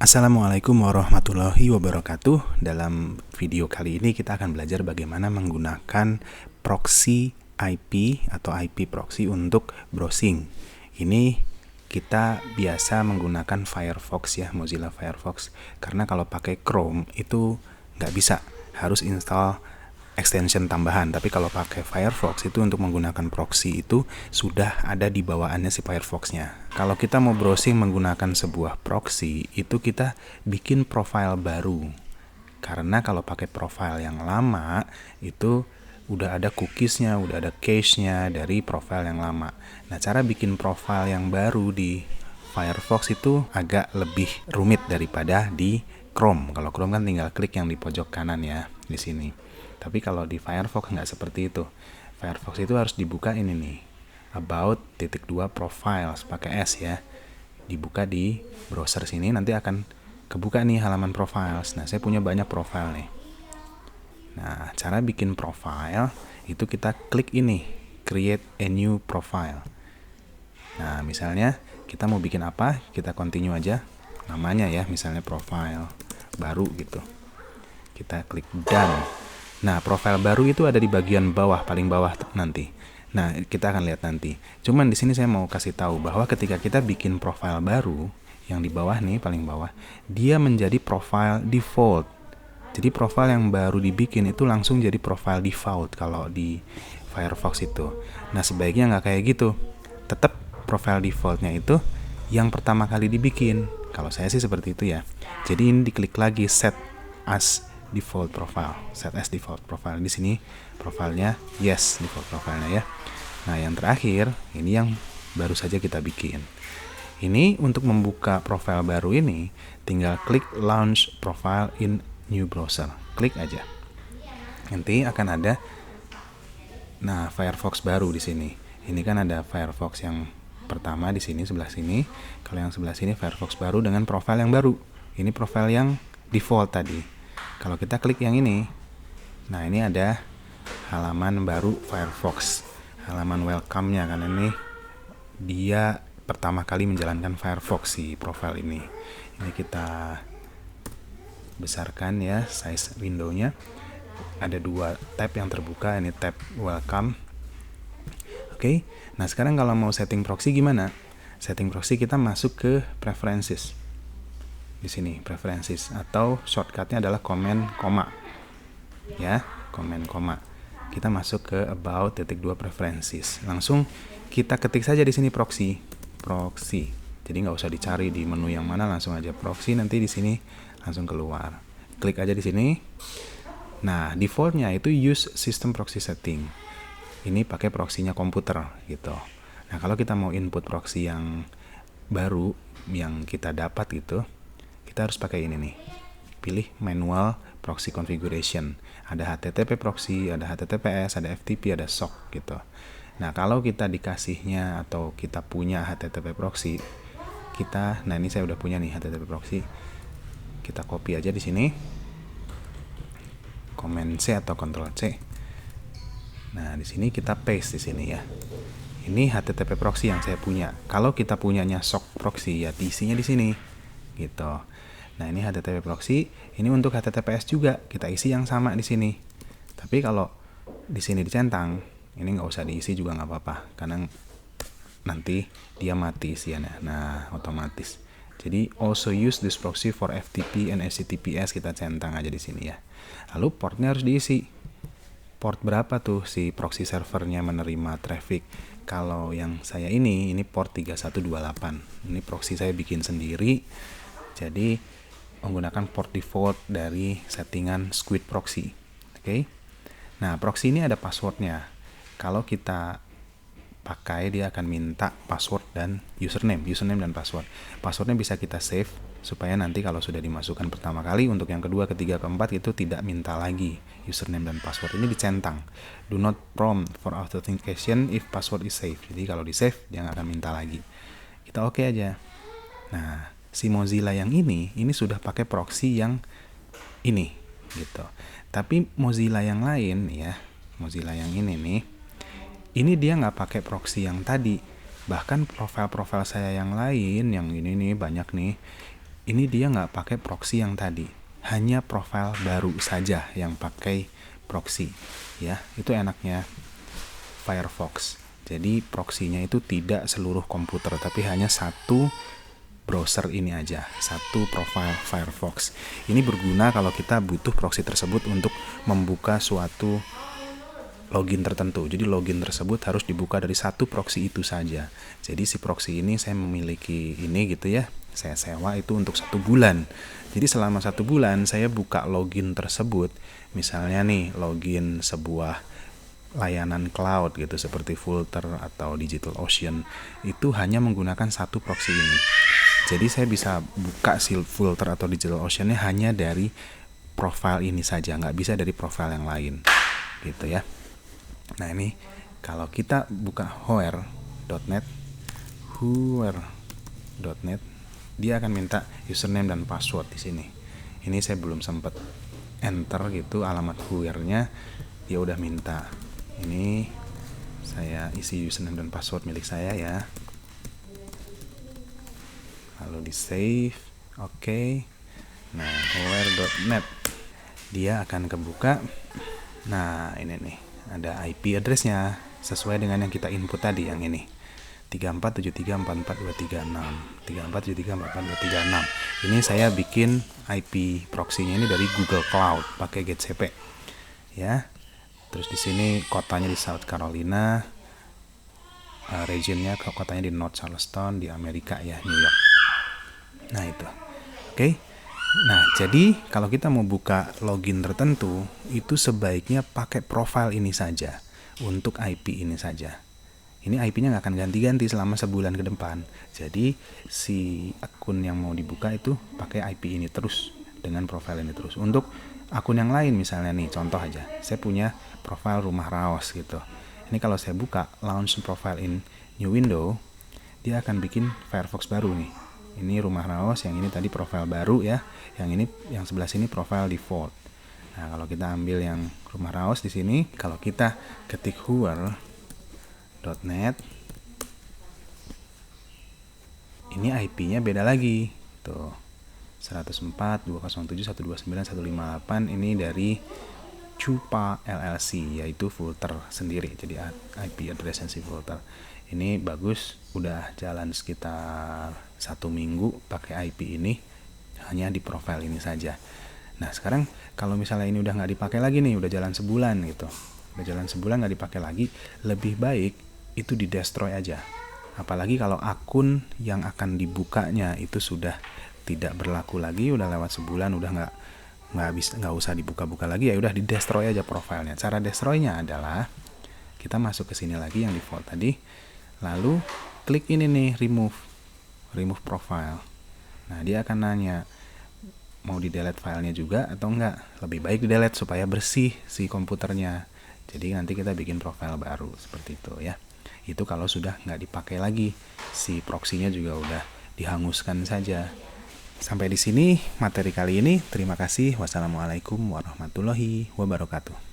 Assalamualaikum warahmatullahi wabarakatuh. Dalam video kali ini kita akan belajar bagaimana menggunakan proxy IP atau IP proxy untuk browsing. Ini kita biasa menggunakan Firefox ya, Mozilla Firefox. Karena kalau pakai Chrome itu nggak bisa, harus install extension tambahan. Tapi kalau pakai Firefox itu untuk menggunakan proxy itu sudah ada di bawaannya si Firefox-nya. Kalau kita mau browsing menggunakan sebuah proxy, itu kita bikin profile baru. Karena kalau pakai profile yang lama, itu udah ada cookies-nya, udah ada cache-nya dari profile yang lama. Nah, cara bikin profile yang baru di Firefox itu agak lebih rumit daripada di Chrome. Kalau Chrome kan tinggal klik yang di pojok kanan ya, di sini. Tapi kalau di Firefox nggak seperti itu. Firefox itu harus dibuka ini nih, about.2 profiles pakai S ya. Dibuka di browser sini, nanti akan kebuka nih halaman profiles. Nah, saya punya banyak profile nih. Nah, cara bikin profile itu kita klik ini, create a new profile. Nah, misalnya kita mau bikin apa, kita continue aja namanya ya, misalnya profile baru gitu. Kita klik done. Nah, profile baru itu ada di bagian bawah, paling bawah nanti. Nah, kita akan lihat nanti. Cuman di sini saya mau kasih tahu bahwa ketika kita bikin profile baru, yang di bawah nih, paling bawah, dia menjadi profile default. Jadi profile yang baru dibikin itu langsung jadi profile default kalau di Firefox itu. Nah, sebaiknya nggak kayak gitu. Tetap profile defaultnya itu yang pertama kali dibikin. Kalau saya sih seperti itu ya. Jadi ini diklik lagi set as default profile, set as default profile. Di sini profilnya yes, default profilnya ya. Nah, yang terakhir ini yang baru saja kita bikin. Ini untuk membuka profile baru ini tinggal klik launch profile in new browser. Klik aja. Nanti akan ada Firefox baru di sini. Ini kan ada Firefox yang pertama di sini sebelah sini. Kalau yang sebelah sini Firefox baru dengan profile yang baru. Ini profile yang default tadi. Kalau kita klik yang ini, nah ini ada halaman baru Firefox, halaman welcome-nya, karena ini dia pertama kali menjalankan Firefox si profile ini. Ini kita besarkan ya size window-nya. Ada 2 tab yang terbuka, ini tab welcome. Oke. Nah, sekarang kalau mau setting proxy gimana? Setting proxy kita masuk ke preferences. Di sini preferences atau shortcutnya adalah command koma ya, command koma. Kita masuk ke about.2 preferences, langsung kita ketik saja di sini proxy. Jadi nggak usah dicari di menu yang mana, langsung aja proxy, nanti di sini langsung keluar. Klik aja di sini. Nah, defaultnya itu use system proxy setting. Ini pakai proxy-nya komputer gitu. Nah, kalau kita mau input proxy yang baru yang kita dapat gitu, kita harus pakai ini nih. Pilih manual proxy configuration. Ada HTTP proxy, ada HTTPS, ada FTP, ada SOC gitu. Nah, kalau kita dikasihnya atau kita punya HTTP proxy, nah ini saya udah punya nih HTTP proxy. Kita copy aja di sini. Command C atau Ctrl C. Nah, di sini kita paste di sini ya. Ini HTTP proxy yang saya punya. Kalau kita punyanya SOC proxy ya diisinya di sini. Gitu. Nah, ini HTTP proxy, ini untuk HTTPS juga, kita isi yang sama di sini. Tapi kalau di sini dicentang, ini nggak usah diisi juga nggak apa-apa, karena nanti dia mati isiannya. Nah, otomatis. Jadi also use this proxy for FTP and HTTPS, kita centang aja di sini ya. Lalu portnya harus diisi. Port berapa tuh si proxy servernya menerima traffic? Kalau yang saya ini port 3128. Ini proxy saya bikin sendiri. Jadi menggunakan port default dari settingan Squid Proxy. Oke. Nah, proxy ini ada passwordnya. Kalau kita pakai, dia akan minta password dan username dan password. Passwordnya bisa kita save supaya nanti kalau sudah dimasukkan pertama kali, untuk yang kedua, ketiga, keempat itu tidak minta lagi username dan password. Ini dicentang. Do not prompt for authentication if password is safe. Jadi kalau di save dia nggak akan minta lagi. Kita oke aja. Nah, si Mozilla yang ini sudah pakai proxy yang ini gitu. Tapi Mozilla yang lain ya, Mozilla yang ini nih, ini dia nggak pakai proxy yang tadi. Bahkan profil-profil saya yang lain, yang ini nih banyak nih, ini dia nggak pakai proxy yang tadi, hanya profile baru saja yang pakai proxy. Ya, itu enaknya Firefox. Jadi proxy-nya itu tidak seluruh komputer, tapi hanya satu browser ini aja, satu profile Firefox. Ini berguna kalau kita butuh proxy tersebut untuk membuka suatu login tertentu. Jadi login tersebut harus dibuka dari satu proxy itu saja. Jadi si proxy ini saya memiliki ini gitu ya, saya sewa itu untuk 1 bulan. Jadi selama 1 bulan saya buka login tersebut, misalnya nih login sebuah layanan cloud gitu seperti Vultr atau DigitalOcean, itu hanya menggunakan satu proxy ini. Jadi saya bisa buka si Vultr atau DigitalOcean-nya hanya dari profile ini saja, nggak bisa dari profile yang lain gitu ya. Nah ini kalau kita buka where.net, dia akan minta username dan password di sini. Ini saya belum sempat enter gitu alamat where-nya, dia udah minta. Ini saya isi username dan password milik saya ya. Lalu di save, oke. Nah, where.net dia akan kebuka. Nah, ini nih, ada IP address-nya sesuai dengan yang kita input tadi, yang ini 3473442236, 3473442236. Ini saya bikin IP proxy-nya ini dari Google Cloud pakai GetCP. Ya. Terus di sini kotanya di South Carolina, regionnya kotanya di North Charleston di Amerika ya, New York. Nah itu, oke. Nah jadi kalau kita mau buka login tertentu itu sebaiknya pakai profile ini saja untuk IP ini saja. Ini IP-nya nggak akan ganti-ganti selama sebulan ke depan. Jadi si akun yang mau dibuka itu pakai IP ini terus dengan profile ini terus. Untuk akun yang lain misalnya nih, contoh aja, saya punya profile Rumah Raos gitu. Ini kalau saya buka launch profile in new window, dia akan bikin Firefox baru nih. Ini Rumah Raos, yang ini tadi profile baru ya, yang sebelah sini profile default. Nah kalau kita ambil yang Rumah Raos di sini, kalau kita ketik where.net, ini IP-nya beda lagi tuh, 104.207.129.158. Ini dari Chupa LLC, yaitu Vultr sendiri. Jadi IP address si Vultr ini bagus, udah jalan sekitar 1 minggu pakai IP ini, hanya di profile ini saja. Nah sekarang kalau misalnya ini udah nggak dipakai lagi nih, udah jalan sebulan gitu, udah jalan sebulan nggak dipakai lagi, lebih baik itu di destroy aja. Apalagi kalau akun yang akan dibukanya itu sudah tidak berlaku lagi, udah lewat sebulan, udah nggak usah dibuka-buka lagi, ya udah di destroy aja profilnya. Cara destroynya adalah kita masuk ke sini lagi yang default tadi, lalu klik ini nih, remove profile. Nah dia akan nanya mau di delete filenya juga atau enggak. Lebih baik di delete supaya bersih si komputernya. Jadi nanti kita bikin profile baru seperti itu ya. Itu kalau sudah nggak dipakai lagi, si proxy-nya juga udah dihanguskan saja. Sampai di sini materi kali ini. Terima kasih. Wassalamualaikum warahmatullahi wabarakatuh.